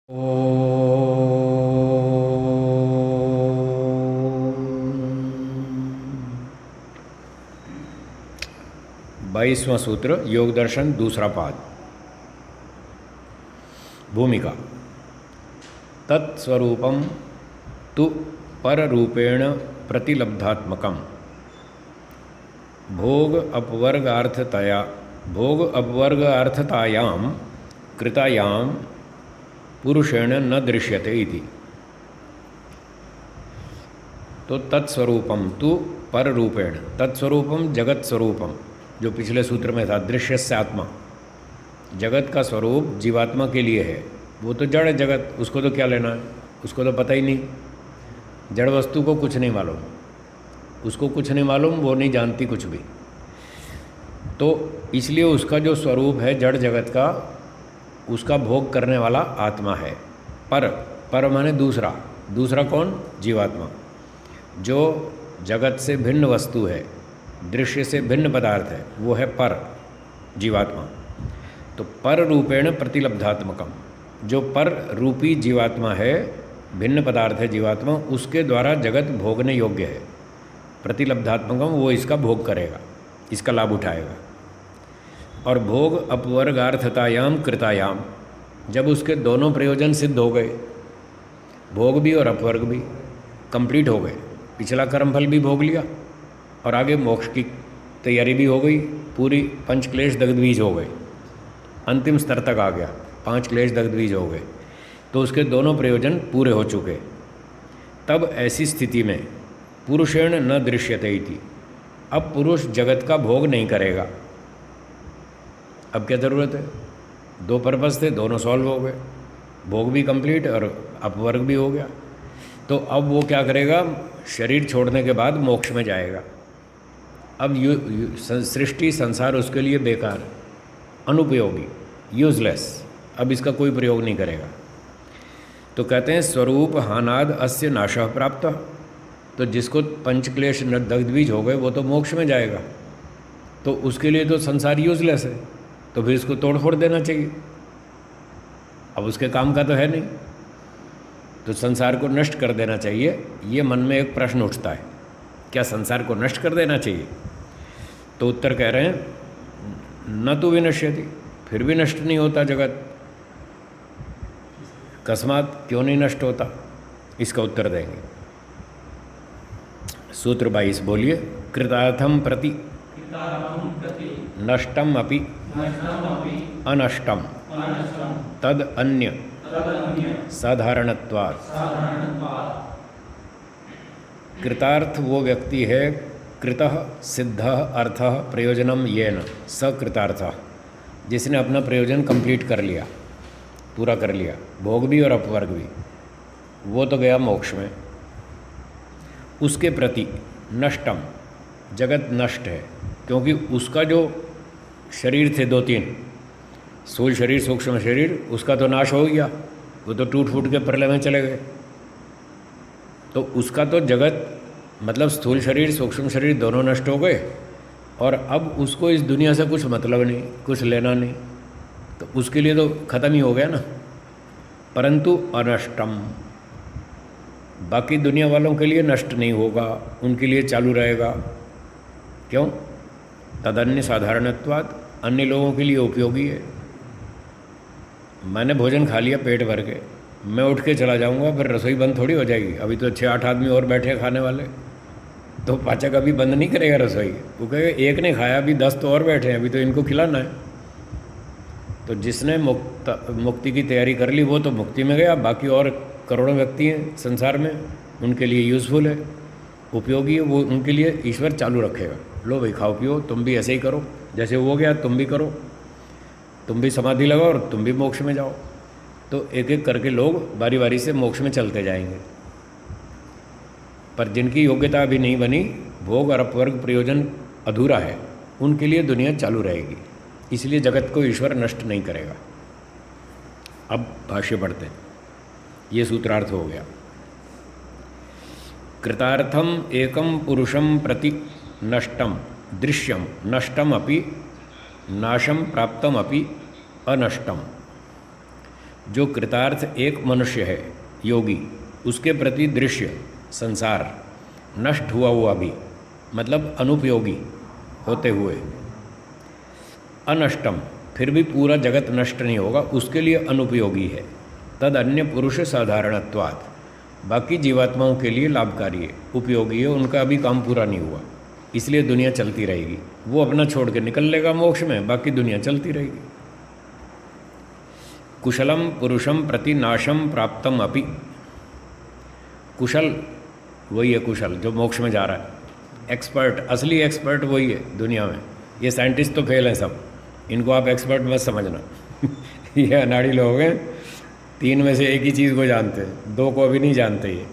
ओ 22वां सूत्र योग दर्शन दूसरा पाद। भूमिका। तत्स्वरूपम तु पररूपेण प्रतिलब्धात्मकम भोग अपवर्गार्थतायां कृतायां पुरुषेण न दृश्यते इति। तो तत्स्वरूपम तु पररूपेण, तत्स्वरूपम जगत स्वरूपम, जो पिछले सूत्र में था, दृश्य से आत्मा, जगत का स्वरूप जीवात्मा के लिए है। वो तो जड़ है जगत, उसको तो क्या लेना है, उसको तो पता ही नहीं। जड़ वस्तु को कुछ नहीं मालूम, उसको कुछ नहीं मालूम, वो नहीं जानती कुछ भी। तो इसलिए उसका जो स्वरूप है जड़ जगत का, उसका भोग करने वाला आत्मा है। पर माने दूसरा, दूसरा कौन? जीवात्मा, जो जगत से भिन्न वस्तु है, दृश्य से भिन्न पदार्थ है, वो है पर जीवात्मा। तो पर रूपेण प्रतिलब्धात्मकम, जो पर रूपी जीवात्मा है, भिन्न पदार्थ है जीवात्मा, उसके द्वारा जगत भोगने योग्य है। प्रतिलब्धात्मकम, वो इसका भोग करेगा, इसका लाभ उठाएगा। और भोग अपवर्गार्थतायाम कृतायाम, जब उसके दोनों प्रयोजन सिद्ध हो गए, भोग भी और अपवर्ग भी कंप्लीट हो गए, पिछला कर्मफल भी भोग लिया और आगे मोक्ष की तैयारी भी हो गई, पूरी पंच क्लेश दग्धबीज हो गए, अंतिम स्तर तक आ गया, 5 क्लेश दग्धबीज हो गए, तो उसके दोनों प्रयोजन पूरे हो चुके। तब ऐसी स्थिति में पुरुषेण न दृश्यते इति, अब पुरुष जगत का भोग नहीं करेगा। अब क्या ज़रूरत है? 2 पर्पस थे, दोनों सॉल्व हो गए, भोग भी कंप्लीट और अपवर्ग भी हो गया। तो अब वो क्या करेगा? शरीर छोड़ने के बाद मोक्ष में जाएगा। अब सृष्टि संसार उसके लिए बेकार, अनुपयोगी, यूजलेस, अब इसका कोई प्रयोग नहीं करेगा। तो कहते हैं स्वरूप हानाद अस्य नाशः प्राप्त, तो जिसको पंचक्लेश दग्धबीज हो गए वो तो मोक्ष में जाएगा, तो उसके लिए तो संसार यूजलेस है, तो फिर इसको तोड़ फोड़ देना चाहिए। अब उसके काम का तो है नहीं, तो संसार को नष्ट कर देना चाहिए। ये मन में एक प्रश्न उठता है, क्या संसार को नष्ट कर देना चाहिए? तो उत्तर कह रहे हैं न तो विनश्यति, फिर भी नष्ट नहीं होता जगत, अकस्मात क्यों नहीं नष्ट होता? इसका उत्तर देंगे। सूत्र 22 बोलिए। कृतार्थम प्रति नष्टम अपि अनष्टम तद अन्य साधारणत्वात्। कृतार्थ वो व्यक्ति है, कृतः सिद्धः अर्थः प्रयोजनम येन स कृतार्थः, जिसने अपना प्रयोजन कंप्लीट कर लिया, पूरा कर लिया, भोग भी और अपवर्ग भी, वो तो गया मोक्ष में। उसके प्रति नष्टम, जगत नष्ट है, क्योंकि उसका जो शरीर थे 2-3, स्थूल शरीर सूक्ष्म शरीर, उसका तो नाश हो गया, वो तो टूट फूट के प्रलय में चले गए। तो उसका तो जगत मतलब स्थूल शरीर सूक्ष्म शरीर दोनों नष्ट हो गए, और अब उसको इस दुनिया से कुछ मतलब नहीं, कुछ लेना नहीं, तो उसके लिए तो ख़त्म ही हो गया ना। परंतु अनष्टम, बाकी दुनिया वालों के लिए नष्ट नहीं होगा, उनके लिए चालू रहेगा। क्यों? तदन्य साधारणत्वात्, अन्य लोगों के लिए उपयोगी है। मैंने भोजन खा लिया पेट भर के, मैं उठ के चला जाऊंगा, फिर रसोई बंद थोड़ी हो जाएगी। अभी तो 6-8 आदमी और बैठे हैं खाने वाले, तो पाचक अभी बंद नहीं करेगा रसोई। वो कहेगा एक ने खाया, अभी 10 तो और बैठे हैं, अभी तो इनको खिलाना है। तो जिसने मुक्ति की तैयारी कर ली वो तो मुक्ति में गया, बाकी और करोड़ों व्यक्ति हैं संसार में, उनके लिए यूज़फुल है, उपयोगी है, वो उनके लिए ईश्वर चालू रखेगा। लो भाई खाओ पियो, तुम भी ऐसे ही करो, जैसे वो गया तुम भी करो, तुम भी समाधि लगाओ और तुम भी मोक्ष में जाओ। तो एक एक करके लोग बारी बारी से मोक्ष में चलते जाएंगे। पर जिनकी योग्यता अभी नहीं बनी, भोग और अपवर्ग प्रयोजन अधूरा है, उनके लिए दुनिया चालू रहेगी। इसलिए जगत को ईश्वर नष्ट नहीं करेगा। अब भाष्य पढ़ते हैं, ये सूत्रार्थ हो गया। कृतार्थम एकम पुरुषम प्रति नष्टम दृश्यम नष्टम अपि नाशम प्राप्तम अपि अनष्टम। जो कृतार्थ एक मनुष्य है योगी, उसके प्रति दृश्य संसार नष्ट हुआ हुआ भी, मतलब अनुपयोगी होते हुए, अनष्टम फिर भी पूरा जगत नष्ट नहीं होगा, उसके लिए अनुपयोगी है। तद अन्य पुरुष साधारणत्वात्, बाकी जीवात्माओं के लिए लाभकारी है, उपयोगी है, उनका अभी काम पूरा नहीं हुआ, इसलिए दुनिया चलती रहेगी। वो अपना छोड़ के निकल लेगा मोक्ष में, बाकी दुनिया चलती रहेगी। कुशलम पुरुषम प्रति नाशम प्राप्तम अपि, कुशल वही है कुशल जो मोक्ष में जा रहा है, एक्सपर्ट असली एक्सपर्ट वही है दुनिया में। ये साइंटिस्ट तो फेल हैं सब, इनको आप एक्सपर्ट मत समझना ये अनाड़ी लोग हैं, 3 में से एक ही चीज़ को जानते हैं, 2 को अभी नहीं जानते ये,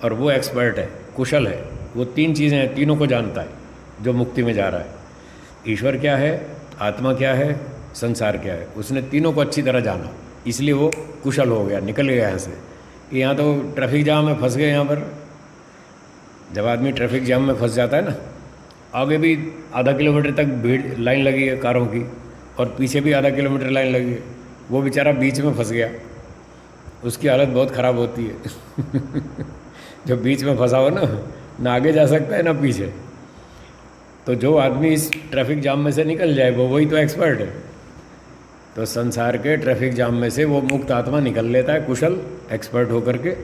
और वो एक्सपर्ट है, कुशल है, वो 3 चीज़ें हैं, तीनों को जानता है जो मुक्ति में जा रहा है। ईश्वर क्या है, आत्मा क्या है, संसार क्या है, उसने तीनों को अच्छी तरह जाना, इसलिए वो कुशल हो गया, निकल गया यहाँ से। यहाँ तो ट्रैफिक जाम में फंस गए। यहाँ पर जब आदमी ट्रैफिक जाम में फंस जाता है ना, आगे भी आधा किलोमीटर तक भीड़ लाइन लगी है कारों की, और पीछे भी आधा किलोमीटर लाइन लगी है, वो बेचारा बीच में फंस गया, उसकी हालत बहुत ख़राब होती है जो बीच में फंसा हो ना आगे जा सकता है ना पीछे। तो जो आदमी इस ट्रैफिक जाम में से निकल जाए वही तो एक्सपर्ट है। तो संसार के ट्रैफिक जाम में से वो मुक्त आत्मा निकल लेता है कुशल एक्सपर्ट होकर के।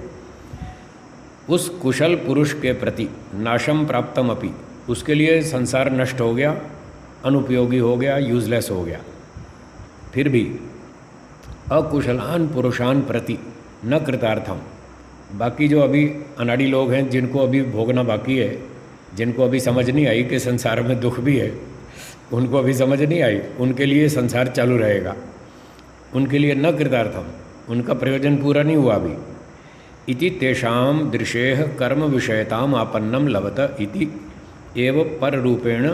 उस कुशल पुरुष के प्रति नाशम प्राप्तम अपि, उसके लिए संसार नष्ट हो गया, अनुपयोगी हो गया, यूजलेस हो गया। फिर भी अकुशलान पुरुषान प्रति न कृतार्थम, बाकी जो अभी अनाड़ी लोग हैं जिनको अभी भोगना बाकी है, जिनको अभी समझ नहीं आई कि संसार में दुख भी है, उनको अभी समझ नहीं आई, उनके लिए संसार चालू रहेगा, उनके लिए न कृतार्थम, उनका प्रयोजन पूरा नहीं हुआ अभी। इति तेषाम दृशेह कर्म विषयताम आपन्नम लभत इति एव पर रूपेण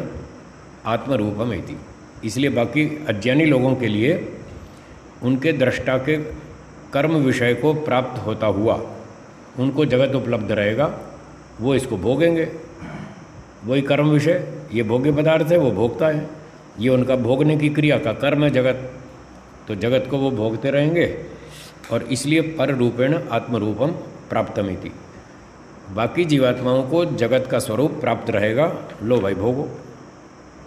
आत्मरूपम इति। इसलिए बाकी अज्ञानी लोगों के लिए उनके दृष्टा के कर्म विषय को प्राप्त होता हुआ उनको जगत उपलब्ध रहेगा, वो इसको भोगेंगे। वही कर्म विषय, ये भोग्य पदार्थ है, वो भोगता है, ये उनका भोगने की क्रिया का कर्म है जगत, तो जगत को वो भोगते रहेंगे। और इसलिए पर रूपेण आत्मरूपम प्राप्तमिति, बाकी जीवात्माओं को जगत का स्वरूप प्राप्त रहेगा। लो भाई भोगो,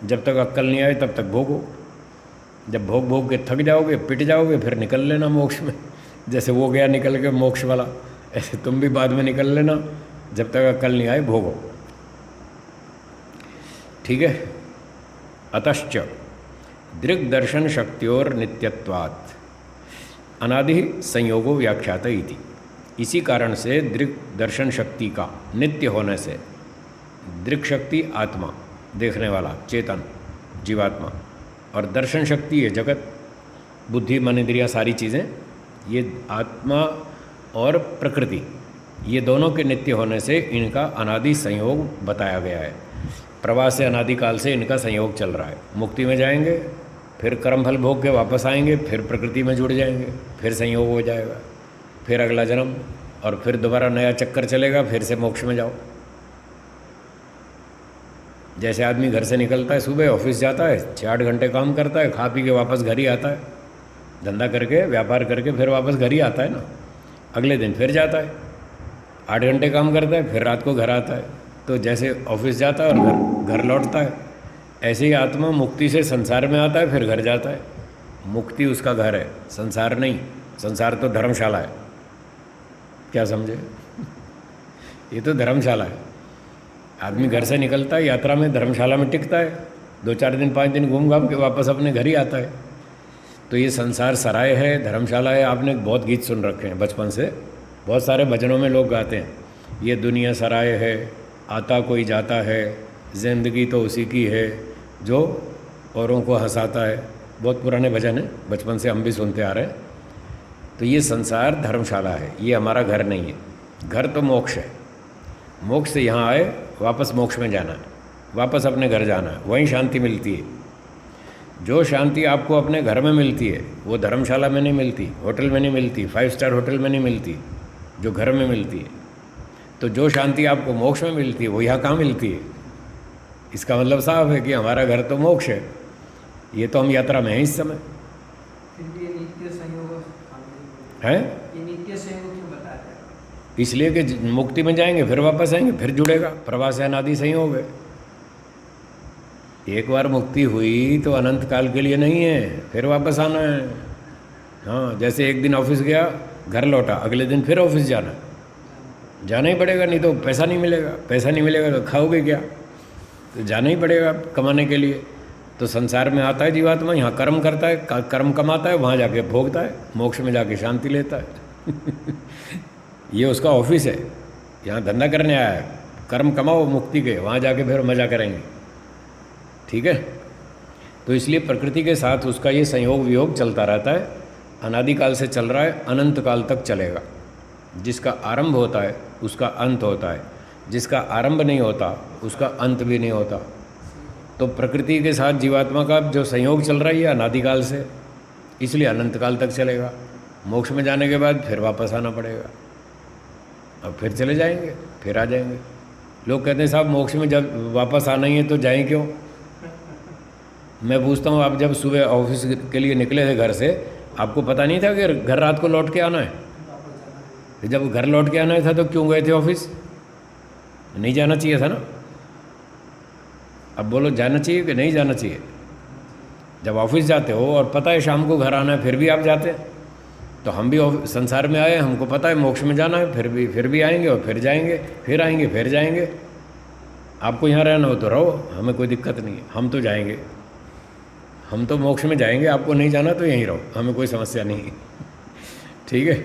जब तक अक्ल नहीं आए तब तक भोगो, जब भोग भोग के थक जाओगे, पिट जाओगे, फिर निकल लेना मोक्ष में। जैसे वो गया निकल के मोक्ष वाला, ऐसे तुम भी बाद में निकल लेना, जब तक अक्ल नहीं आए भोगो। ठीक है। अतश्च दृग्दर्शन शक्तियोर नित्यत्वात् अनादि संयोगो व्याख्यात इति। इसी कारण से दृग दर्शन शक्ति का नित्य होने से, दृग शक्ति आत्मा देखने वाला चेतन जीवात्मा, और दर्शन शक्ति है जगत, बुद्धि मन इंद्रियाँ सारी चीज़ें, ये आत्मा और प्रकृति, ये दोनों के नित्य होने से इनका अनादि संयोग बताया गया है। प्रवाह से अनादिकाल से इनका संयोग चल रहा है। मुक्ति में जाएंगे, फिर कर्मफल भोग के वापस आएंगे, फिर प्रकृति में जुड़ जाएंगे, फिर संयोग हो जाएगा, फिर अगला जन्म, और फिर दोबारा नया चक्कर चलेगा, फिर से मोक्ष में जाओ। जैसे आदमी घर से निकलता है, सुबह ऑफिस जाता है, 6-8 घंटे काम करता है, खा पी के वापस घर ही आता है, धंधा करके व्यापार करके फिर वापस घर ही आता है ना, अगले दिन फिर जाता है, 8 घंटे काम करता है, फिर रात को घर आता है। तो जैसे ऑफिस जाता है और घर लौटता है, ऐसे ही आत्मा मुक्ति से संसार में आता है, फिर घर जाता है। मुक्ति उसका घर है, संसार नहीं। संसार तो धर्मशाला है, क्या समझे ये तो धर्मशाला है। आदमी घर से निकलता है, यात्रा में धर्मशाला में टिकता है, 2-4 दिन 5 दिन घूम घाम के वापस अपने घर ही आता है। तो ये संसार सराय है, धर्मशाला है। आपने बहुत गीत सुन रखे हैं बचपन से, बहुत सारे भजनों में लोग गाते हैं, ये दुनिया सराय है, आता कोई जाता है, ज़िंदगी तो उसी की है जो औरों को हंसाता है। बहुत पुराने भजन है, बचपन से हम भी सुनते आ रहे हैं। तो ये संसार धर्मशाला है, ये हमारा घर नहीं है। घर तो मोक्ष है, मोक्ष से यहाँ आए, वापस मोक्ष में जाना है, वापस अपने घर जाना है, वहीं शांति मिलती है। जो शांति आपको अपने घर में मिलती है वो धर्मशाला में नहीं मिलती, होटल में नहीं मिलती, 5 स्टार होटल में नहीं मिलती, जो घर में मिलती है। तो जो शांति आपको मोक्ष में मिलती है वो यहाँ कहाँ मिलती है? इसका मतलब साफ है कि हमारा घर तो मोक्ष है, ये तो हम यात्रा में हैं इस समय। है। ये नित्य संयोग क्यों बता रहे हैं? इसलिए कि मुक्ति में जाएंगे फिर वापस आएंगे, फिर जुड़ेगा, प्रवास अनादि संयोग है। एक बार मुक्ति हुई तो अनंत काल के लिए नहीं है, फिर वापस आना है। हाँ, जैसे एक दिन ऑफिस गया, घर लौटा, अगले दिन फिर ऑफिस जाना, जाना ही पड़ेगा, नहीं तो पैसा नहीं मिलेगा, पैसा नहीं मिलेगा तो खाओगे क्या, तो जाना ही पड़ेगा कमाने के लिए। तो संसार में आता है जीवात्मा, यहाँ कर्म करता है, कर्म कमाता है, वहाँ जाके भोगता है, मोक्ष में जाके शांति लेता है। ये उसका ऑफिस है, यहाँ धंधा करने आया है, कर्म कमाओ मुक्ति के, वहाँ जाके फिर मजा करेंगे। ठीक है, तो इसलिए प्रकृति के साथ उसका ये संयोग वियोग चलता रहता है, अनादिकाल से चल रहा है, अनंत काल तक चलेगा। जिसका आरंभ होता है उसका अंत होता है, जिसका आरंभ नहीं होता उसका अंत भी नहीं होता। तो प्रकृति के साथ जीवात्मा का जो संयोग चल रहा है ये अनादिकाल से, इसलिए अनंत काल तक चलेगा। मोक्ष में जाने के बाद फिर वापस आना पड़ेगा, अब फिर चले जाएंगे, फिर आ जाएंगे। लोग कहते हैं साहब मोक्ष में जब वापस आना ही है तो जाएं क्यों? मैं पूछता हूँ, आप जब सुबह ऑफिस के लिए निकले थे घर से, आपको पता नहीं था कि घर रात को लौट के आना है? जब घर लौट के आना था तो क्यों गए थे ऑफिस? नहीं जाना चाहिए था ना? अब बोलो जाना चाहिए कि नहीं जाना चाहिए? जब ऑफिस जाते हो और पता है शाम को घर आना है, फिर भी आप जाते हैं। तो हम भी संसार में आए, हमको पता है मोक्ष में जाना है, फिर भी आएंगे और फिर जाएंगे, फिर आएंगे, फिर जाएंगे। आपको यहाँ रहना हो तो रहो, हमें कोई दिक्कत नहीं है, हम तो जाएंगे, हम तो मोक्ष में जाएंगे, आपको नहीं जाना तो यहीं रहो, हमें कोई समस्या नहीं है। ठीक है,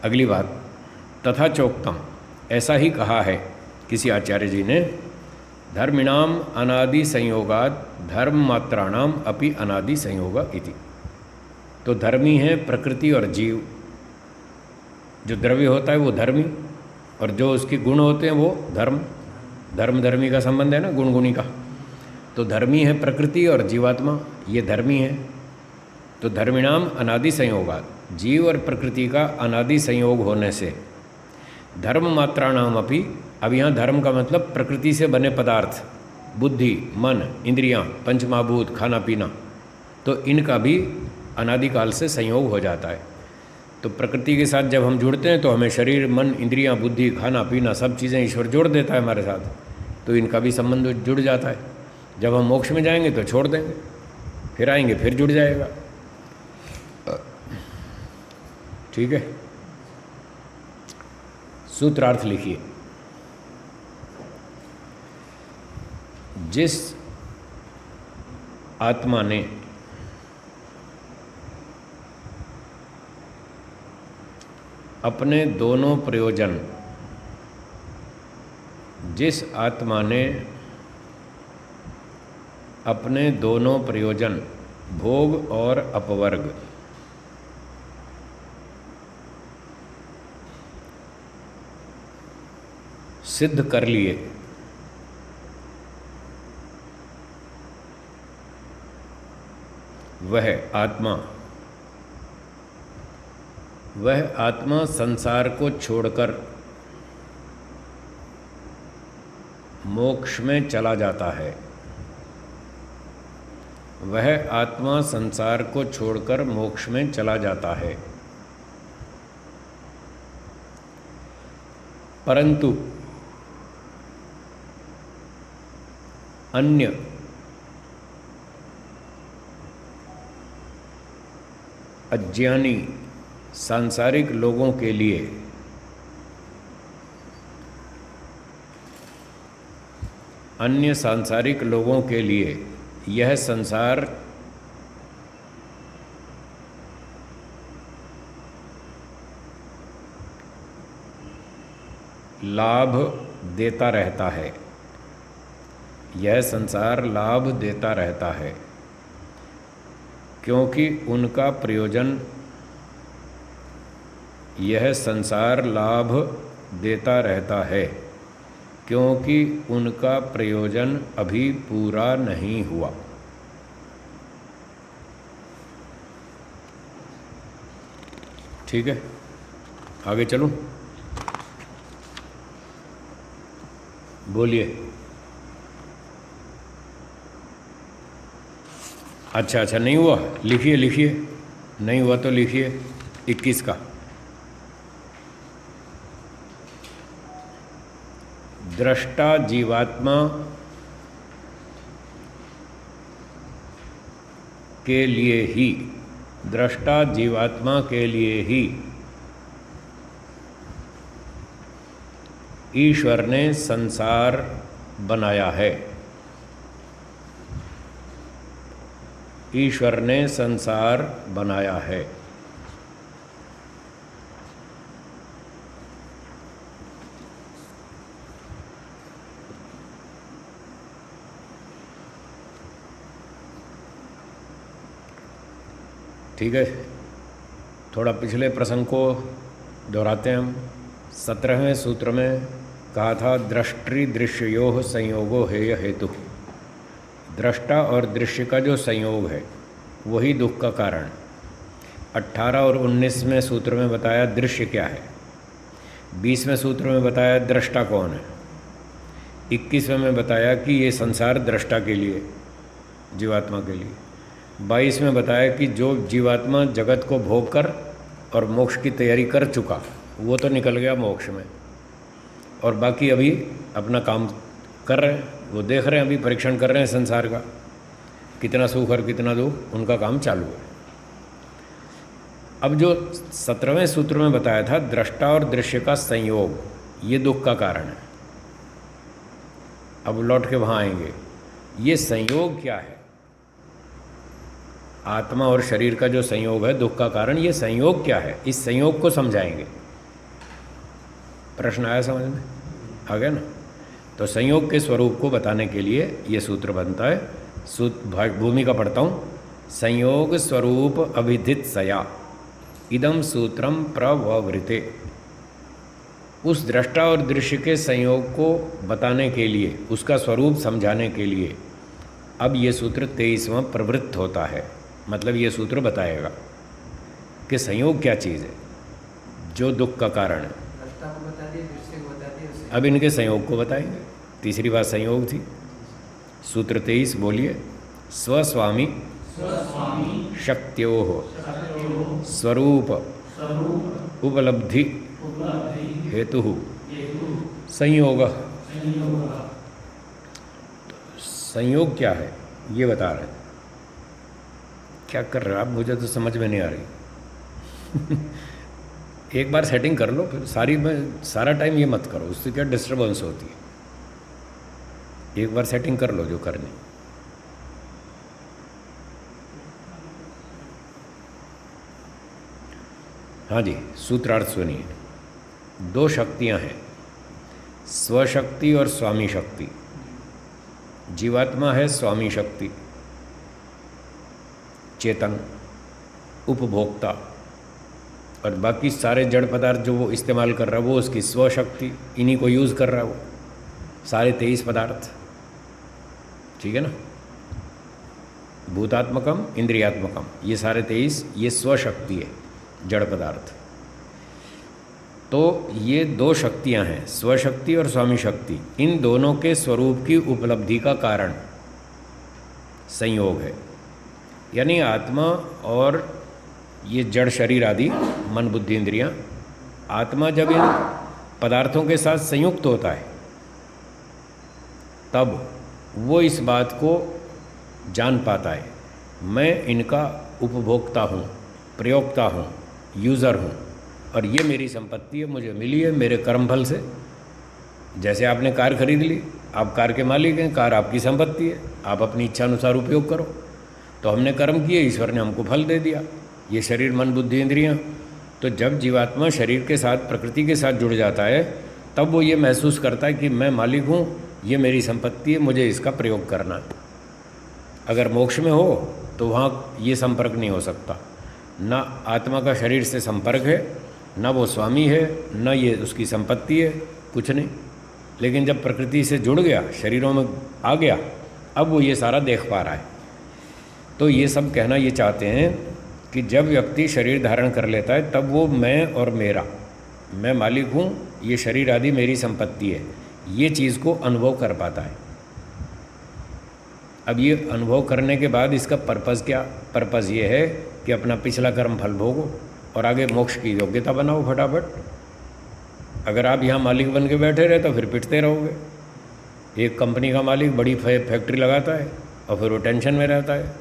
अगली बात, तथा चोक्तम, ऐसा ही कहा है किसी आचार्य जी ने, धर्मिणाम अनादि संयोगात धर्म मात्राणाम अपि अनादि संयोग इति। तो धर्मी है प्रकृति और जीव, जो द्रव्य होता है वो धर्मी, और जो उसके गुण होते हैं वो धर्म। धर्म धर्मी का संबंध है ना, गुण गुणी का। तो धर्मी है प्रकृति और जीवात्मा, ये धर्मी है। तो धर्मिणाम अनादि संयोगात, जीव और प्रकृति का अनादि संयोग होने से, धर्म मात्राणाम अपि, अब यहाँ धर्म का मतलब प्रकृति से बने पदार्थ, बुद्धि, मन, इंद्रियां, पंचमहाभूत, खाना पीना, तो इनका भी अनादिकाल से संयोग हो जाता है। तो प्रकृति के साथ जब हम जुड़ते हैं तो हमें शरीर, मन, इंद्रियां, बुद्धि, खाना पीना सब चीज़ें ईश्वर जोड़ देता है हमारे साथ, तो इनका भी संबंध जुड़ जाता है। जब हम मोक्ष में जाएंगे तो छोड़ देंगे, फिर आएंगे फिर जुड़ जाएगा। ठीक है, सूत्रार्थ लिखिए। जिस आत्मा ने अपने दोनों प्रयोजन, जिस आत्मा ने अपने दोनों प्रयोजन भोग और अपवर्ग सिद्ध कर लिए, वह आत्मा संसार को छोड़कर मोक्ष में चला जाता है। वह आत्मा संसार को छोड़कर मोक्ष में चला जाता है। परंतु अन्य अज्ञानी सांसारिक लोगों के लिए अन्य सांसारिक लोगों के लिए यह संसार लाभ देता रहता है। यह संसार लाभ देता रहता है क्योंकि उनका प्रयोजन, यह संसार लाभ देता रहता है क्योंकि उनका प्रयोजन अभी पूरा नहीं हुआ। ठीक है, आगे चलूं? बोलिए। अच्छा, नहीं हुआ? लिखिए लिखिए। नहीं हुआ तो लिखिए 21 का। दृष्टा जीवात्मा के लिए ही, दृष्टा जीवात्मा के लिए ही ईश्वर ने संसार बनाया है। ईश्वर ने संसार बनाया है। ठीक है, थोड़ा पिछले प्रसंग को दोहराते हैं हम। 17वें सूत्र में कहा था दृष्टि दृश्योः संयोगो हेय हेतु। दृष्टा और दृश्य का जो संयोग है वही दुख का कारण। 18 और 19वें सूत्र में बताया दृश्य क्या है। 20वें सूत्र में बताया दृष्टा कौन है। 21वें में बताया कि ये संसार दृष्टा के लिए, जीवात्मा के लिए। 22 में बताया कि जो जीवात्मा जगत को भोग कर और मोक्ष की तैयारी कर चुका वो तो निकल गया मोक्ष में, और बाकी अभी अपना काम कर रहे हैं, वो देख रहे हैं, अभी परीक्षण कर रहे हैं संसार का, कितना सुख और कितना दुख, उनका काम चालू है। अब जो 17वें सूत्र में बताया था दृष्टा और दृश्य का संयोग, ये दुख का कारण है। अब लौट के वहाँ आएंगे, ये संयोग क्या है। आत्मा और शरीर का जो संयोग है दुख का कारण, ये संयोग क्या है, इस संयोग को समझाएंगे। प्रश्न आया समझ में? आ गया ना? तो संयोग के स्वरूप को बताने के लिए ये सूत्र बनता है। भूमिका पढ़ता हूँ। संयोग स्वरूप अभिधित सया इदम सूत्रम प्रवृते। उस दृष्टा और दृश्य के संयोग को बताने के लिए, उसका स्वरूप समझाने के लिए अब ये सूत्र 23वां प्रवृत्त होता है। मतलब ये सूत्र बताएगा कि संयोग क्या चीज़ है जो दुख का कारण है। अब इनके संयोग को बताएंगे। तीसरी बात संयोग थी। सूत्र 23 बोलिए। स्वस्वामी शक्त्योः स्वरूप उपलब्धि हेतु संयोग। संयोग क्या है ये बता रहे हैं। क्या कर रहे हो आप? मुझे तो समझ में नहीं आ रही। एक बार सेटिंग कर लो, फिर सारा टाइम ये मत करो, उससे क्या डिस्टर्बेंस होती है। एक बार सेटिंग कर लो जो करनी। हाँ जी, सूत्रार्थ सुनिए। 2 शक्तियाँ हैं, स्वशक्ति और स्वामी शक्ति। जीवात्मा है स्वामी शक्ति, चेतन, उपभोक्ता, और बाकी सारे जड़ पदार्थ जो वो इस्तेमाल कर रहा है वो उसकी स्वशक्ति, इन्हीं को यूज़ कर रहा है वो, सारे 23 पदार्थ। ठीक है ना? भूतात्मकम इंद्रियात्मकम, ये सारे 23 ये स्वशक्ति है, जड़ पदार्थ। तो ये 2 शक्तियां हैं, स्वशक्ति और स्वामी शक्ति। इन दोनों के स्वरूप की उपलब्धि का कारण संयोग है। यानी आत्मा और ये जड़ शरीर आदि मन बुद्धि इंद्रियां, आत्मा जब इन पदार्थों के साथ संयुक्त होता है तब वो इस बात को जान पाता है, मैं इनका उपभोक्ता हूँ, प्रयोक्ता हूँ, यूज़र हूँ, और ये मेरी संपत्ति है, मुझे मिली है मेरे कर्मफल से। जैसे आपने कार खरीद ली, आप कार के मालिक हैं, कार आपकी संपत्ति है, आप अपनी इच्छा अनुसार उपयोग करो। तो हमने कर्म किए, ईश्वर ने हमको फल दे दिया, ये शरीर मन बुद्धि इंद्रियाँ। तो जब जीवात्मा शरीर के साथ, प्रकृति के साथ जुड़ जाता है तब वो ये महसूस करता है कि मैं मालिक हूँ, ये मेरी संपत्ति है, मुझे इसका प्रयोग करना है। अगर मोक्ष में हो तो वहाँ ये संपर्क नहीं हो सकता, ना आत्मा का शरीर से संपर्क है, ना वो स्वामी है, ना ये उसकी संपत्ति है, कुछ नहीं। लेकिन जब प्रकृति से जुड़ गया, शरीरों में आ गया, अब वो ये सारा देख पा रहा है। तो ये सब कहना ये चाहते हैं कि जब व्यक्ति शरीर धारण कर लेता है तब वो मैं और मेरा, मैं मालिक हूँ, ये शरीर आदि मेरी संपत्ति है, ये चीज़ को अनुभव कर पाता है। अब ये अनुभव करने के बाद इसका पर्पज़ क्या? पर्पज़ ये है कि अपना पिछला कर्म फल भोगो और आगे मोक्ष की योग्यता बनाओ फटाफट। अगर आप यहाँ मालिक बन के बैठे रहे तो फिर पिटते रहोगे। एक कंपनी का मालिक बड़ी फैक्ट्री लगाता है और फिर वो टेंशन में रहता है,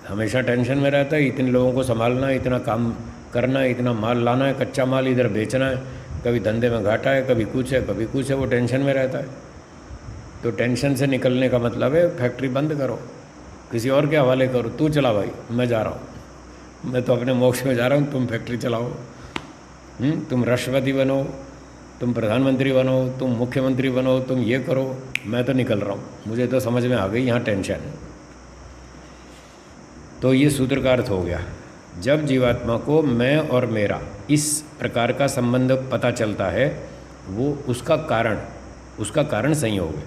हमेशा टेंशन में रहता है, इतने लोगों को संभालना है, इतना काम करना है, इतना माल लाना है, कच्चा माल इधर बेचना है, कभी धंधे में घाटा है, कभी कुछ है कभी कुछ है, वो टेंशन में रहता है। तो टेंशन से निकलने का मतलब है फैक्ट्री बंद करो, किसी और के हवाले करो, तू चला भाई, मैं जा रहा हूँ, मैं तो अपने मोक्ष में जा रहा हूँ, तुम फैक्ट्री चलाओ। तुम राष्ट्रपति बनो, तुम प्रधानमंत्री बनो, तुम मुख्यमंत्री बनो, तुम ये करो, मैं तो निकल रहा हूँ, मुझे तो समझ में आ गई यहाँ टेंशन है। तो ये सूत्र का अर्थ हो गया। जब जीवात्मा को मैं और मेरा इस प्रकार का संबंध पता चलता है, वो उसका कारण संयोग है,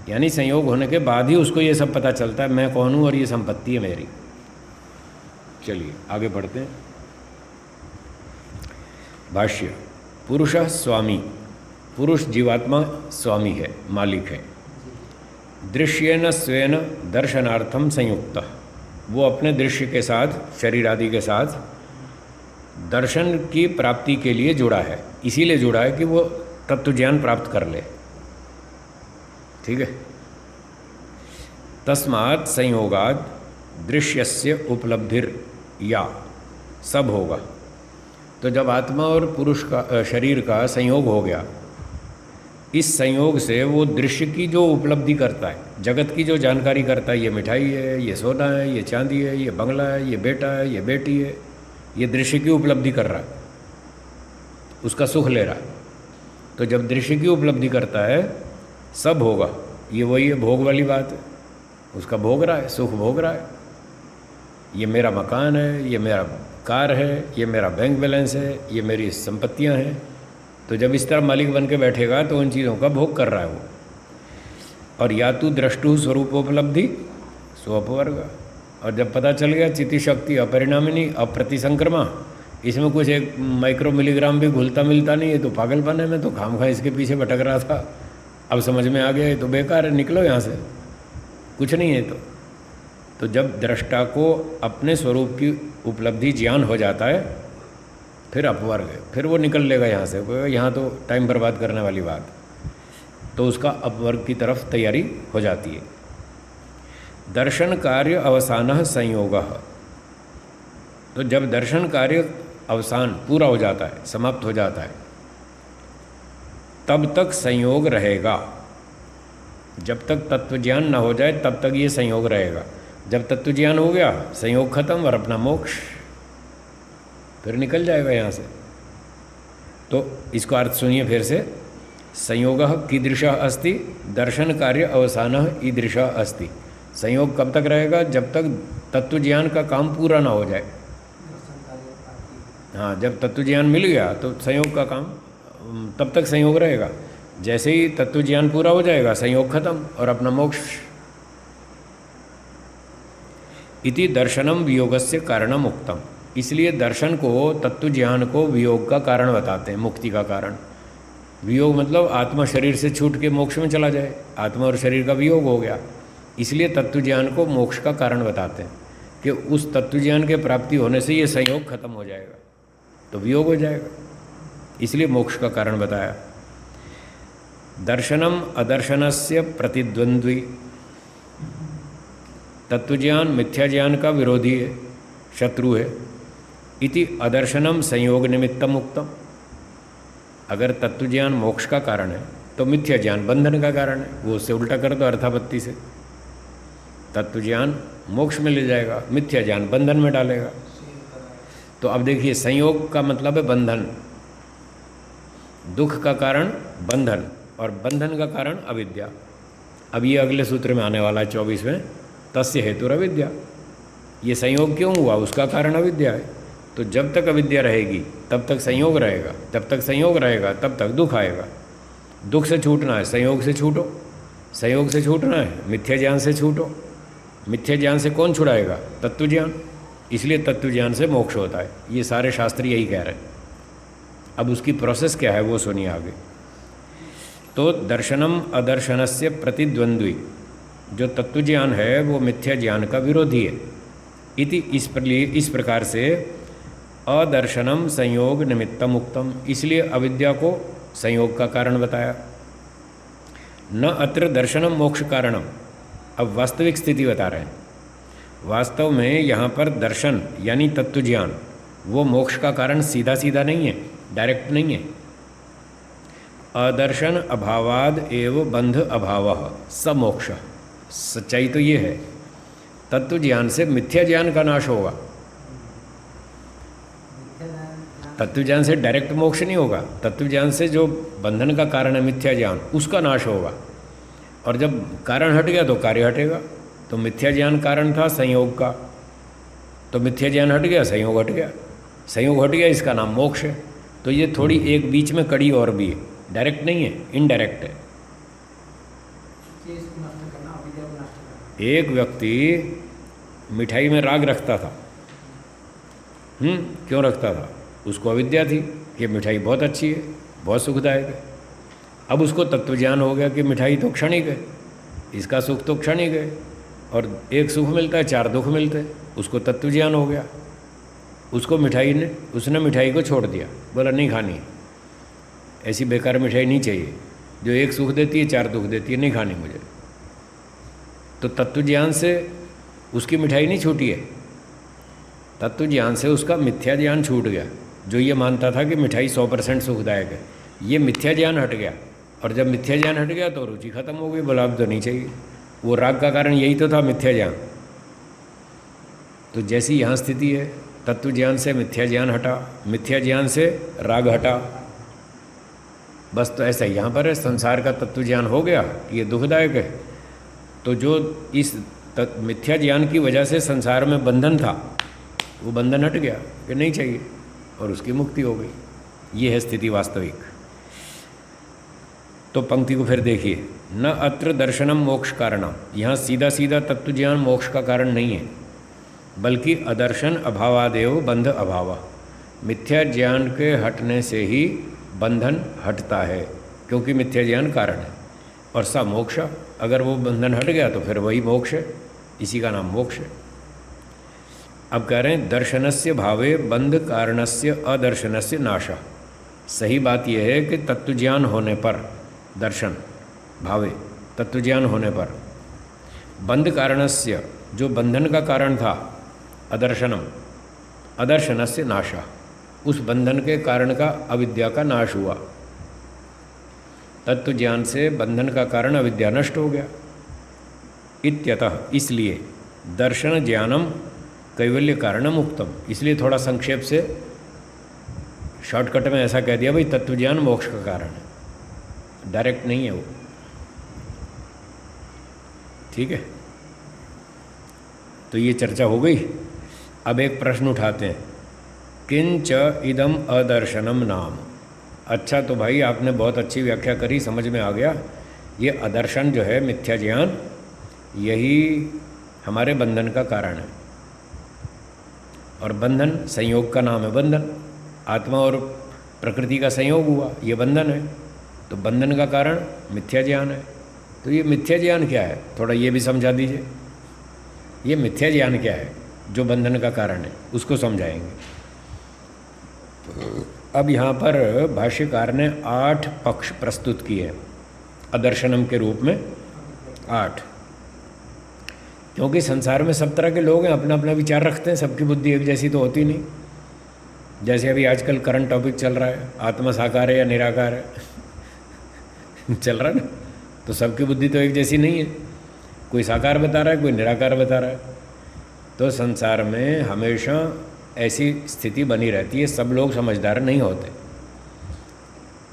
यानी संयोग होने के बाद ही उसको ये सब पता चलता है, मैं कौन हूँ और ये संपत्ति है मेरी। चलिए आगे बढ़ते हैं। भाष्य। पुरुषः स्वामी, पुरुष जीवात्मा स्वामी है, मालिक है। दृश्येन स्वेन दर्शनार्थम संयुक्त, वो अपने दृश्य के साथ, शरीर आदि के साथ दर्शन की प्राप्ति के लिए जुड़ा है, इसीलिए जुड़ा है कि वो तत्व ज्ञान प्राप्त कर ले। ठीक है। तस्मात् संयोगाद दृश्यस्य उपलब्धिर या सब होगा। तो जब आत्मा और पुरुष का शरीर का संयोग हो गया, इस संयोग से वो दृश्य की जो उपलब्धि करता है, जगत की जो जानकारी करता है, ये मिठाई है, ये सोना है, ये चांदी है, ये बंगला है, ये बेटा है, ये बेटी है, ये दृश्य की उपलब्धि कर रहा है, उसका सुख ले रहा है। तो जब दृश्य की उपलब्धि करता है, सब होगा, ये वही है, भोग वाली बात है, उसका भोग रहा है, सुख भोग रहा है। ये मेरा मकान है, ये मेरा कार है, ये मेरा बैंक बैलेंस है, ये मेरी संपत्तियां हैं। तो जब इस तरह मालिक बन के बैठेगा तो उन चीज़ों का भोग कर रहा है वो। और या तो द्रष्टु स्वरूपोपलब्धि स्वपवर्ग, और जब पता चल गया चित्ती शक्ति अपरिणामिनी अप्रतिसंक्रमा, इसमें कुछ एक माइक्रो मिलीग्राम भी घुलता मिलता नहीं है, तो पागलपन है, मैं तो खामखा इसके पीछे भटक रहा था, अब समझ में आ गया है तो बेकार है, निकलो यहाँ से, कुछ नहीं है। तो जब दृष्टा को अपने स्वरूप की उपलब्धि ज्ञान हो जाता है, फिर अपवर्ग है, फिर वो निकल लेगा यहाँ से, यहाँ तो टाइम बर्बाद करने वाली बात, तो उसका अपवर्ग की तरफ तैयारी हो जाती है। दर्शन कार्य अवसानः संयोगः, तो जब दर्शन कार्य अवसान पूरा हो जाता है, समाप्त हो जाता है, तब तक संयोग रहेगा। जब तक तत्व ज्ञान न हो जाए तब तक ये संयोग रहेगा। जब तत्व ज्ञान हो गया, संयोग खत्म और अपना मोक्ष, फिर निकल जाएगा यहाँ से। तो इसको अर्थ सुनिए फिर से। संयोगः कीदृशः अस्ति, दर्शन कार्य अवसानः ईदृशः अस्ति। संयोग कब तक रहेगा? जब तक तत्व ज्ञान का काम पूरा ना हो जाए। हाँ, जब तत्व ज्ञान मिल गया तो संयोग का काम, तब तक संयोग रहेगा। जैसे ही तत्व ज्ञान पूरा हो जाएगा, संयोग खत्म और अपना मोक्ष। इति दर्शनम वियोगस्य कारणम उक्तम, इसलिए दर्शन को, तत्व ज्ञान को वियोग का कारण बताते हैं, मुक्ति का कारण। वियोग मतलब आत्मा शरीर से छूट के मोक्ष में चला जाए, आत्मा और शरीर का वियोग हो गया, इसलिए तत्व ज्ञान को मोक्ष का कारण बताते हैं कि उस तत्व ज्ञान के प्राप्ति होने से ये संयोग खत्म हो जाएगा, तो वियोग हो जाएगा, इसलिए मोक्ष का कारण बताया। दर्शनम अदर्शनस्य प्रतिद्वंद्वी, तत्वज्ञान मिथ्या ज्ञान का विरोधी है, शत्रु है। इति अदर्शनम संयोग निमित्तम उक्तम, अगर तत्वज्ञान मोक्ष का कारण है तो मिथ्या ज्ञान बंधन का कारण है। वो उससे उल्टा कर दो अर्थापत्ति से, तत्वज्ञान मोक्ष में ले जाएगा, मिथ्या ज्ञान बंधन में डालेगा। तो अब देखिए, संयोग का मतलब है बंधन, दुख का कारण बंधन और बंधन का कारण अविद्या। अब ये अगले सूत्र में आने वाला है 24वें, तस्य हेतुर अविद्या। ये संयोग क्यों हुआ? उसका कारण अविद्या है। तो जब तक अविद्या रहेगी तब तक संयोग रहेगा, जब तक संयोग रहेगा तब तक दुख आएगा। दुख से छूटना है, संयोग से छूटो, संयोग से छूटना है, मिथ्या ज्ञान से छूटो। मिथ्या ज्ञान से कौन छुड़ाएगा? तत्व ज्ञान, इसलिए तत्व ज्ञान से मोक्ष होता है। ये सारे शास्त्र यही कह रहे हैं। अब उसकी प्रोसेस क्या है वो सुनिए आगे। तो दर्शनम अदर्शनस्य प्रतिद्वंद्वी, जो तत्व ज्ञान है वो मिथ्या ज्ञान का विरोधी है। इति इस प्रकार से अदर्शनम संयोग निमित्तम उक्तम, इसलिए अविद्या को संयोग का कारण बताया। न अत्र दर्शनम मोक्ष कारणम, अब वास्तविक स्थिति बता रहे हैं। वास्तव में यहाँ पर दर्शन यानी तत्व ज्ञान वो मोक्ष का कारण सीधा सीधा नहीं है, डायरेक्ट नहीं है। अदर्शन अभावाद एव बंध अभावः स मोक्ष, सच्चाई तो ये है तत्व ज्ञान से मिथ्या ज्ञान का नाश होगा। तत्व ज्ञान से डायरेक्ट मोक्ष नहीं होगा, तत्व ज्ञान से जो बंधन का कारण है मिथ्या ज्ञान उसका नाश होगा। और जब कारण हट गया तो कार्य हटेगा। तो मिथ्या ज्ञान कारण था संयोग का, तो मिथ्या ज्ञान हट गया, संयोग हट गया, संयोग हट गया, इसका नाम मोक्ष है। तो ये थोड़ी एक बीच में कड़ी और भी है, डायरेक्ट नहीं है, इनडायरेक्ट है। एक व्यक्ति मिठाई में राग रखता था, क्यों रखता था? उसको अविद्या थी कि मिठाई बहुत अच्छी है, बहुत सुखदायक है। अब उसको तत्व ज्ञान हो गया कि मिठाई तो क्षणिक है, इसका सुख तो क्षणिक है, और एक सुख मिलता है, चार दुख मिलते हैं, उसको तत्व ज्ञान हो गया। उसको उसने मिठाई को छोड़ दिया, बोला नहीं खानी है, ऐसी बेकार मिठाई नहीं चाहिए जो एक सुख देती है चार दुख देती है, नहीं खानी मुझे। तो तत्व ज्ञान से उसकी मिठाई नहीं छूटी है, तत्व ज्ञान से उसका मिथ्या ज्ञान छूट गया। जो ये मानता था कि मिठाई 100% सुखदायक है, ये मिथ्या ज्ञान हट गया। और जब मिथ्या ज्ञान हट गया तो रुचि खत्म हो गई, बोला अब तो नहीं चाहिए। वो राग का कारण यही तो था, मिथ्या ज्ञान। तो जैसी यहाँ स्थिति है, तत्व ज्ञान से मिथ्या ज्ञान हटा, मिथ्या ज्ञान से राग हटा, बस। तो ऐसा यहाँ पर है, संसार का तत्व ज्ञान हो गया, ये दुखदायक है। तो जो इस मिथ्या ज्ञान की वजह से संसार में बंधन था, वो बंधन हट गया कि नहीं चाहिए, और उसकी मुक्ति हो गई। ये है स्थिति वास्तविक। तो पंक्ति को फिर देखिए, न अत्र दर्शनम मोक्ष कारणम, यहाँ सीधा सीधा तत्व ज्ञान मोक्ष का कारण नहीं है, बल्कि अदर्शन अभावादेव बंध अभाव, मिथ्या ज्ञान के हटने से ही बंधन हटता है, क्योंकि मिथ्या ज्ञान कारण है। और सा मोक्ष, अगर वो बंधन हट गया तो फिर वही मोक्ष है, इसी का नाम मोक्ष है। अब कह रहे हैं दर्शनस्य भावे बंध कारणस्य अदर्शनस्य नाशः। सही बात यह है कि तत्वज्ञान होने पर, दर्शन भावे तत्वज्ञान होने पर, बंध कारणस्य, जो बंधन का कारण था, अदर्शनम अदर्शनस्य नाशः, उस बंधन के कारण का अविद्या का नाश हुआ। तत्व ज्ञान से बंधन का कारण अविद्या नष्ट हो गया। इत्यतः, इसलिए दर्शन ज्ञानम कैवल्य कारणम उक्तम, इसलिए थोड़ा संक्षेप से शॉर्टकट में ऐसा कह दिया, भाई तत्व ज्ञान मोक्ष का कारण है, डायरेक्ट नहीं है वो। ठीक है, तो ये चर्चा हो गई। अब एक प्रश्न उठाते हैं, किंच इदम अदर्शनम नाम। अच्छा, तो भाई आपने बहुत अच्छी व्याख्या करी, समझ में आ गया। ये अदर्शन जो है, मिथ्या ज्ञान, यही हमारे बंधन का कारण है। और बंधन संयोग का नाम है बंधन, आत्मा और प्रकृति का संयोग हुआ, ये बंधन है। तो बंधन का कारण मिथ्या ज्ञान है। तो ये मिथ्या ज्ञान क्या है, थोड़ा ये भी समझा दीजिए। ये मिथ्या ज्ञान क्या है जो बंधन का कारण है, उसको समझाएंगे। अब यहाँ पर भाष्यकार ने 8 पक्ष प्रस्तुत किए अदर्शनम के रूप में, 8। क्योंकि संसार में सब तरह के लोग हैं, अपना अपना विचार रखते हैं, सबकी बुद्धि एक जैसी तो होती नहीं। जैसे अभी आजकल करंट टॉपिक चल रहा है, आत्मा साकार है या निराकार है चल रहा है ना, तो सबकी बुद्धि तो एक जैसी नहीं है, कोई साकार बता रहा है, कोई निराकार बता रहा है। तो संसार में हमेशा ऐसी स्थिति बनी रहती है, सब लोग समझदार नहीं होते।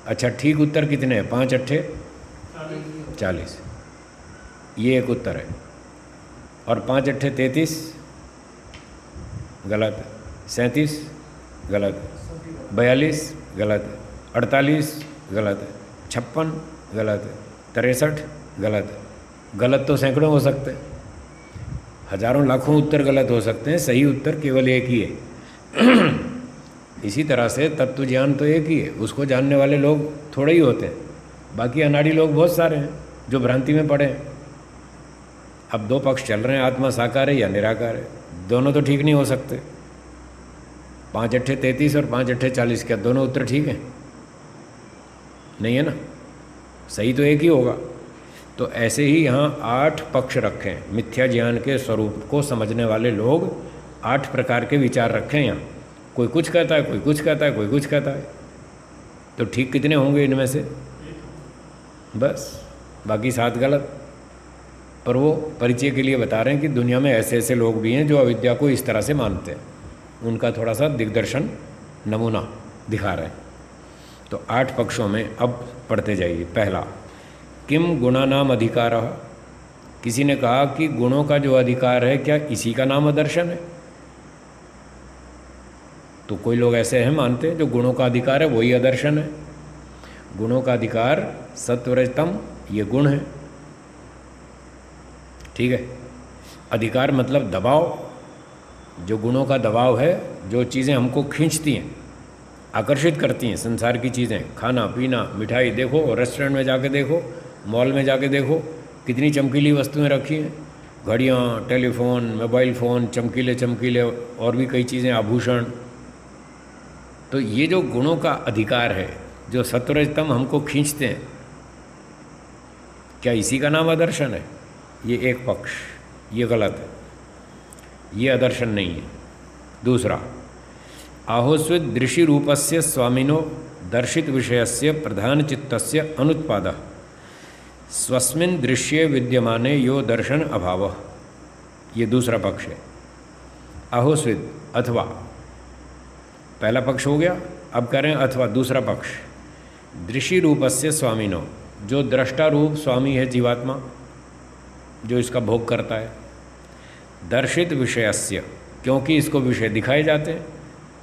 अच्छा, ठीक उत्तर कितने हैं? 5 अट्ठे 40, ये एक उत्तर है। और 5 अट्ठे 33 गलत है, 37 गलत है, 42 गलत है, 48 गलत है, 56 गलत है, 63 गलत है। गलत तो सैकड़ों हो सकते हैं, हजारों लाखों उत्तर गलत हो सकते हैं, सही उत्तर केवल एक ही है। इसी तरह से तत्व ज्ञान तो एक ही है, उसको जानने वाले लोग थोड़े ही होते हैं, बाकी अनाड़ी लोग बहुत सारे हैं जो भ्रांति में पड़े हैं। अब 2 पक्ष चल रहे हैं, आत्मा साकार है या निराकार है। दोनों तो ठीक नहीं हो सकते। 5 अट्ठे 33 और 5 अट्ठे 40, क्या दोनों उत्तर ठीक हैं? नहीं है ना, सही तो एक ही होगा। तो ऐसे ही यहाँ 8 पक्ष रखें। मिथ्या ज्ञान के स्वरूप को समझने वाले लोग 8 प्रकार के विचार रखें यहाँ। कोई कुछ कहता है, कोई कुछ कहता है, कोई कुछ कहता है। तो ठीक कितने होंगे इनमें से? बस, बाकी 7 गलत। पर वो परिचय के लिए बता रहे हैं कि दुनिया में ऐसे ऐसे लोग भी हैं जो अविद्या को इस तरह से मानते हैं। उनका थोड़ा सा दिग्दर्शन नमूना दिखा रहे हैं। तो 8 पक्षों में अब पढ़ते जाइए। पहला, किम गुणानाम अधिकारः। किसी ने कहा कि गुणों का जो अधिकार है, क्या इसी का नाम अदर्शन है? तो कोई लोग ऐसे हैं मानते हैं जो गुणों का अधिकार है वही अदर्शन है। गुणों का अधिकार सत्वरजतम, ये गुण है। ठीक है, अधिकार मतलब दबाव। जो गुणों का दबाव है, जो चीज़ें हमको खींचती हैं, आकर्षित करती हैं, संसार की चीज़ें, खाना पीना, मिठाई, देखो रेस्टोरेंट में जाके देखो, मॉल में जाके देखो, कितनी चमकीली वस्तुएं रखी हैं, घड़ियाँ, टेलीफोन, मोबाइल फ़ोन, चमकीले चमकीले, और भी कई चीज़ें, आभूषण। तो ये जो गुणों का अधिकार है, जो सत्वरजतम हमको खींचते हैं, क्या इसी का नाम आदर्शन है? ये एक पक्ष, ये गलत है, ये आदर्शन नहीं है। दूसरा, आहोस्वित दृशि रूपस्य स्वामिनो दर्शित विषयस्य प्रधान चित्तस्य अनुत्पादः स्वस्मिन् दृश्ये विद्यमाने यो दर्शन अभावः। ये दूसरा पक्ष है। आहोस्वित अथवा, पहला पक्ष हो गया, अब कह रहे हैं अथवा दूसरा पक्ष। दृशि रूपस्य स्वामिनो, जो दृष्टा रूप स्वामी है जीवात्मा, जो इसका भोग करता है। दर्शित विषयस्य, क्योंकि इसको विषय दिखाए जाते हैं।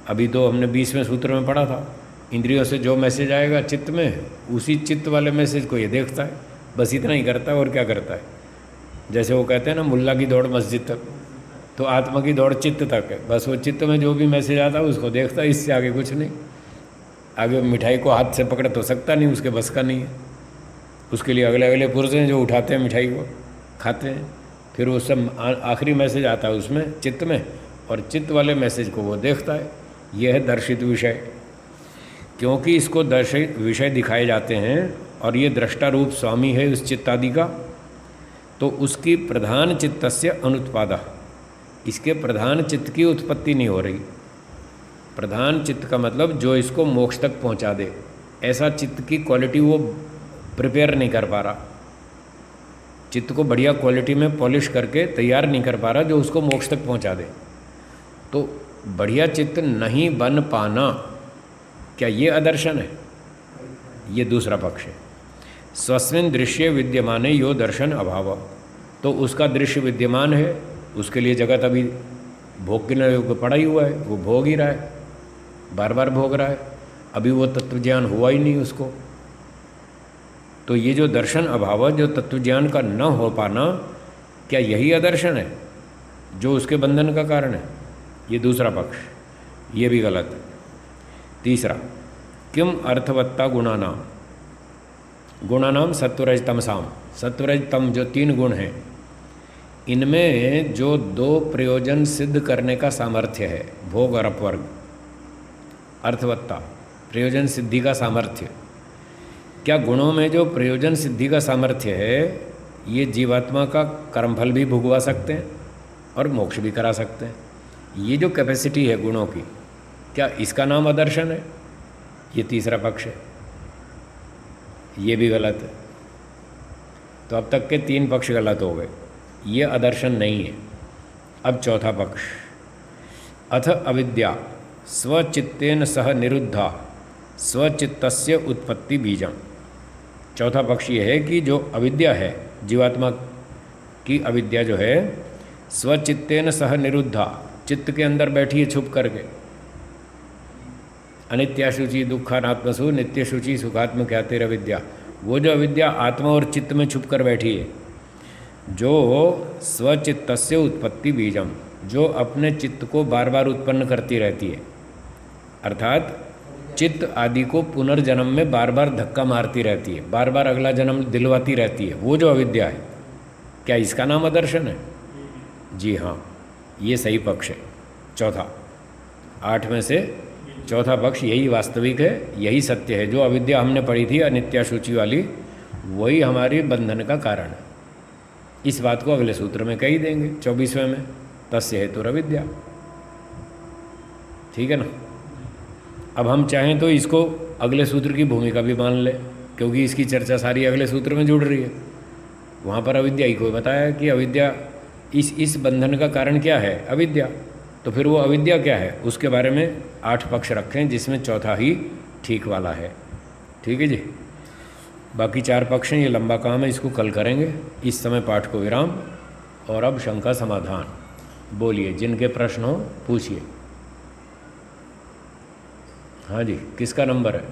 अभी तो हमने 20वें सूत्र में पढ़ा था, इंद्रियों से जो मैसेज आएगा चित्त में, उसी चित्त वाले मैसेज को ये देखता है, बस इतना ही करता है। और क्या करता है? जैसे वो कहते हैं ना, मुल्ला की दौड़ मस्जिद तक, तो आत्मा की दौड़ चित्त तक है। बस वो चित्त में जो भी मैसेज आता है उसको देखता है, इससे आगे कुछ नहीं। आगे मिठाई को हाथ से पकड़ तो सकता नहीं, उसके बस का नहीं है। उसके लिए अगले अगले पुरुष हैं जो उठाते हैं मिठाई को, खाते हैं। फिर वो सब आखिरी मैसेज आता है उसमें चित्त में, और चित्त वाले मैसेज को वो देखता है। यह है दर्शित विषय। क्योंकि इसको दर्शित विषय दिखाए जाते हैं और ये दृष्टा रूप स्वामी है उस चित्त आदि का, तो उसकी प्रधान चित्तस्य अनुत्पादः, इसके प्रधान चित्त की उत्पत्ति नहीं हो रही। प्रधान चित्त का मतलब जो इसको मोक्ष तक पहुंचा दे, ऐसा चित्त की क्वालिटी वो प्रिपेयर नहीं कर पा रहा। चित्त को बढ़िया क्वालिटी में पॉलिश करके तैयार नहीं कर पा रहा जो उसको मोक्ष तक पहुंचा दे। तो बढ़िया चित्त नहीं बन पाना, क्या ये आदर्शन है? ये दूसरा पक्ष है। स्वस्मिन् दृश्ये विद्यमाने यो दर्शन अभाव, तो उसका दृश्य विद्यमान है, उसके लिए जगत अभी भोग के पड़ा ही हुआ है, वो भोग ही रहा है, बार बार भोग रहा है। अभी वो तत्वज्ञान हुआ ही नहीं उसको। तो ये जो दर्शन अभाव, जो तत्वज्ञान का न हो पाना, क्या यही आदर्शन है जो उसके बंधन का कारण है? ये दूसरा पक्ष, ये भी गलत है। तीसरा, किम अर्थवत्ता गुणानाम। गुणानाम सत्वरजतमसाम, सत्वरजतम जो 3 गुण हैं, इनमें जो 2 प्रयोजन सिद्ध करने का सामर्थ्य है, भोग और अपवर्ग। अर्थवत्ता, प्रयोजन सिद्धि का सामर्थ्य। क्या गुणों में जो प्रयोजन सिद्धि का सामर्थ्य है, ये जीवात्मा का कर्मफल भी भुगवा सकते हैं और मोक्ष भी करा सकते हैं? ये जो कैपेसिटी है गुणों की, क्या इसका नाम आदर्शन है? ये तीसरा पक्ष है, ये भी गलत है। तो अब तक के 3 पक्ष गलत हो गए, ये आदर्शन नहीं है। अब चौथा पक्ष, अथ अविद्या स्वचित्तेन सह निरुद्धा स्वचित्तस्य उत्पत्ति बीजम। चौथा पक्ष ये है कि जो अविद्या है, जीवात्मा की अविद्या जो है, स्वचित्तेन सह निरुद्धा, चित्त के अंदर बैठी है छुप करके। अनित्याशुचि दुखानात्मसु नित्य शुचि सुखात्म ख्यातिर अविद्या, वो जो अविद्या आत्मा और चित्त में छुप कर बैठी है, जो स्वचित्तस्य उत्पत्ति बीजम, जो अपने चित्त को बार बार उत्पन्न करती रहती है, अर्थात चित्त आदि को पुनर्जन्म में बार बार धक्का मारती रहती है, बार बार अगला जन्म दिलवाती रहती है, वो जो अविद्या है, क्या इसका नाम आदर्शन है? जी हाँ, ये सही पक्ष है, चौथा। 8 में से चौथा पक्ष यही वास्तविक है, यही सत्य है। जो अविद्या हमने पढ़ी थी अनित्याशुचि वाली, वही हमारे बंधन का कारण है। इस बात को अगले सूत्र में कह ही देंगे 24वें में, तस्य हेतुरविद्या। ठीक है ना। अब हम चाहें तो इसको अगले सूत्र की भूमिका भी मान लें, क्योंकि इसकी चर्चा सारी अगले सूत्र में जुड़ रही है। वहाँ पर अविद्या ही को बताया कि अविद्या इस बंधन का कारण क्या है, अविद्या। तो फिर वो अविद्या क्या है, उसके बारे में 8 पक्ष रखें, जिसमें चौथा ही ठीक वाला है। ठीक है जी। बाकी 4 पक्ष हैं, ये लंबा काम है, इसको कल करेंगे। इस समय पाठ को विराम। और अब शंका समाधान। बोलिए, जिनके प्रश्न हो पूछिए। हाँ जी, किसका नंबर है?